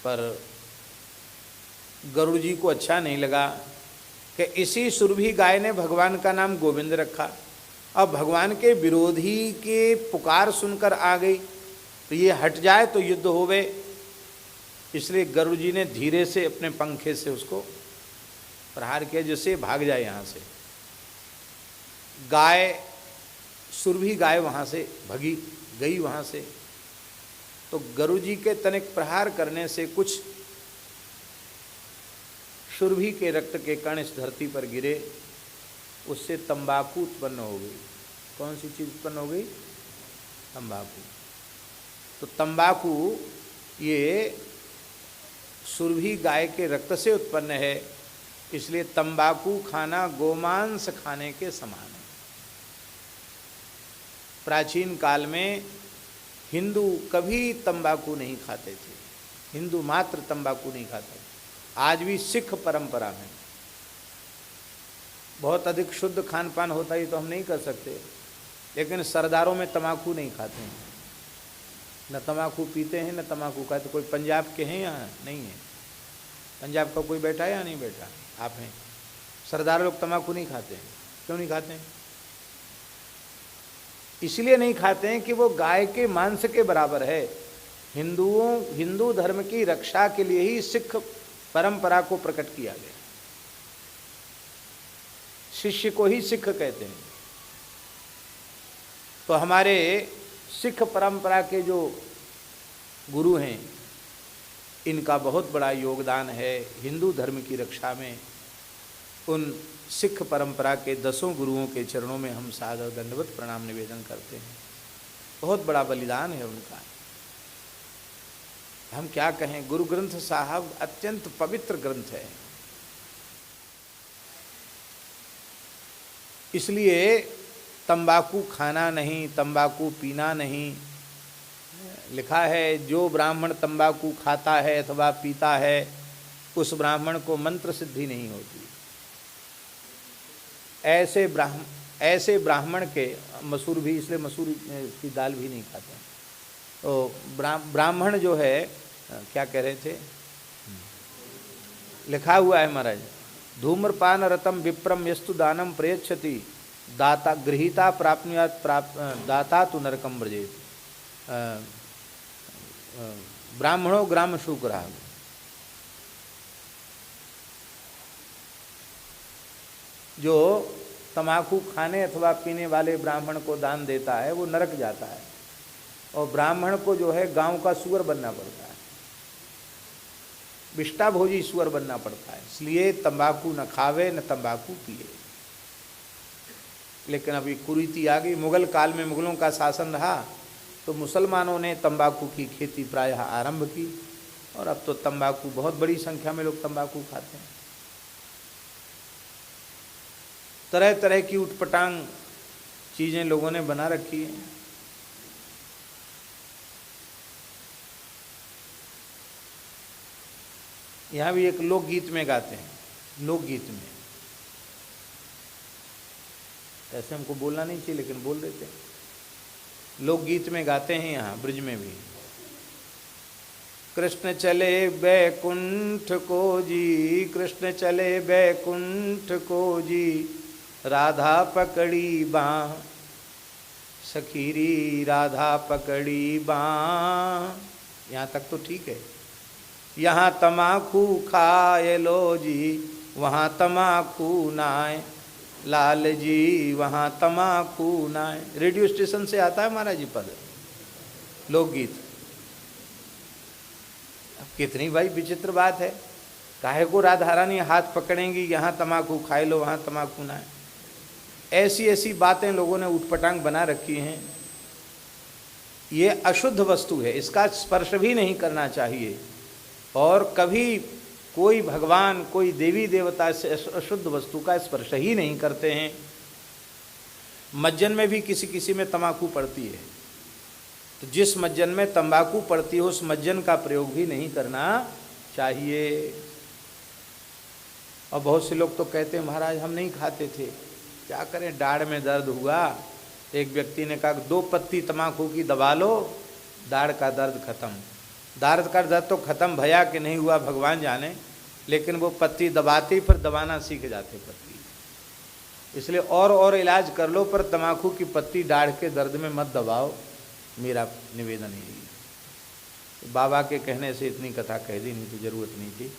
पर गरुड़ जी को अच्छा नहीं लगा कि इसी सुरभि गाय ने भगवान का नाम गोविंद रखा। अब भगवान के विरोधी के पुकार सुनकर आ गई तो ये हट जाए तो युद्ध हो गए। इसलिए गरुड़ जी ने धीरे से अपने पंखे से उसको प्रहार किया जिससे भाग जाए यहाँ से। गाय, सुरभि गाय वहाँ से भगी गई वहाँ से। तो गरुड़ जी के तनिक प्रहार करने से कुछ सुरभि के रक्त के कण इस धरती पर गिरे, उससे तंबाकू उत्पन्न हो गई। कौन सी चीज़ उत्पन्न हो गई? तंबाकू। तो तंबाकू ये सुरभि गाय के रक्त से उत्पन्न है, इसलिए तंबाकू खाना गोमांस खाने के समान है। प्राचीन काल में हिंदू कभी तंबाकू नहीं खाते थे, हिंदू मात्र तंबाकू नहीं खाते। आज भी सिख परंपरा में बहुत अधिक शुद्ध खान पान होता ही तो हम नहीं कर सकते, लेकिन सरदारों में तंबाकू नहीं खाते हैं, न तंबाकू पीते हैं न तंबाकू खाते। कोई पंजाब के हैं यहाँ? नहीं है। पंजाब का कोई बैठा है या नहीं बैठा? आप हैं। सरदार लोग तंबाकू नहीं खाते हैं। क्यों नहीं खाते हैं? इसलिए नहीं खाते हैं कि वो गाय के मांस के बराबर है। हिंदू धर्म की रक्षा के लिए ही सिख परंपरा को प्रकट किया गया। शिष्य को ही सिख कहते हैं। तो हमारे सिख परंपरा के जो गुरु हैं, इनका बहुत बड़ा योगदान है हिंदू धर्म की रक्षा में। उन सिख परंपरा के 10 गुरुओं के चरणों में हम सादर दंडवत प्रणाम निवेदन करते हैं। बहुत बड़ा बलिदान है उनका। हम क्या कहें, गुरु ग्रंथ साहब अत्यंत पवित्र ग्रंथ है। इसलिए तंबाकू खाना नहीं, तंबाकू पीना नहीं। लिखा है जो ब्राह्मण तंबाकू खाता है अथवा पीता है उस ब्राह्मण को मंत्र सिद्धि नहीं होती। ऐसे ब्राह्मण के, मसूर भी, इसलिए मसूर की दाल भी नहीं खाते। तो ब्राह्मण जो है, क्या कह रहे थे, लिखा हुआ है महाराज, धूम्रपान रतम विप्रम यस्तु दानम प्रयच्छति दाता गृहीता प्राप्नुयात् दाता तु नरकम व्रजेत। ब्राह्मणों ग्राम शुक्राह। जो तम्बाकू खाने अथवा पीने वाले ब्राह्मण को दान देता है वो नरक जाता है, और ब्राह्मण को जो है गांव का सुअर बनना पड़ता है, विष्टा भोजी सुअर बनना पड़ता है। इसलिए तंबाकू न खावे न तंबाकू पिए। लेकिन अभी कुरीति आ गई। मुगल काल में मुगलों का शासन रहा तो मुसलमानों ने तंबाकू की खेती प्रायः आरंभ की, और अब तो तंबाकू बहुत बड़ी संख्या में लोग तंबाकू खाते हैं। तरह तरह की उटपटांग चीज़ें लोगों ने बना रखी हैं। यहाँ भी एक लोकगीत में गाते हैं, लोकगीत में, ऐसे हमको बोलना नहीं चाहिए लेकिन बोल देते हैं। लोकगीत में गाते हैं यहाँ ब्रज में भी, कृष्ण चले बैकुंठ को जी, कृष्ण चले बैकुंठ को जी, राधा पकड़ी बाँ, सखीरी राधा पकड़ी बाँ। यहाँ तक तो ठीक है। यहाँ तमाकू खाए लो जी, वहाँ तमाकू नाए, लाल जी वहाँ तमाकू नाए। रेडियो स्टेशन से आता है महाराज जी पद, लोकगीत। अब कितनी भाई विचित्र बात है। काहे को राधा रानी हाथ पकड़ेंगी, यहाँ तमाकू खाए लो वहाँ तमाकू नाए। ऐसी ऐसी बातें लोगों ने उटपटांग बना रखी हैं। ये अशुद्ध वस्तु है, इसका स्पर्श भी नहीं करना चाहिए। और कभी कोई भगवान, कोई देवी देवता से अशुद्ध वस्तु का स्पर्श ही नहीं करते हैं। मज्जन में भी किसी किसी में तंबाकू पड़ती है, तो जिस मज्जन में तंबाकू पड़ती हो उस मज्जन का प्रयोग भी नहीं करना चाहिए। और बहुत से लोग तो कहते हैं महाराज हम नहीं खाते थे, क्या करें, दाढ़ में दर्द हुआ। एक व्यक्ति ने कहा 2 पत्ती तंबाकू की दबा लो, दाढ़ का दर्द खत्म। दर्द का दर्द तो खत्म भया कि नहीं हुआ भगवान जाने, लेकिन वो पत्ती दबाती फिर दबाना सीख जाते पत्ती। इसलिए और इलाज कर लो, पर तम्बाकू की पत्ती दाढ़ के दर्द में मत दबाओ, मेरा निवेदन यही है। बाबा के कहने से इतनी कथा कह दी, नहीं तो जरूरत नहीं थी।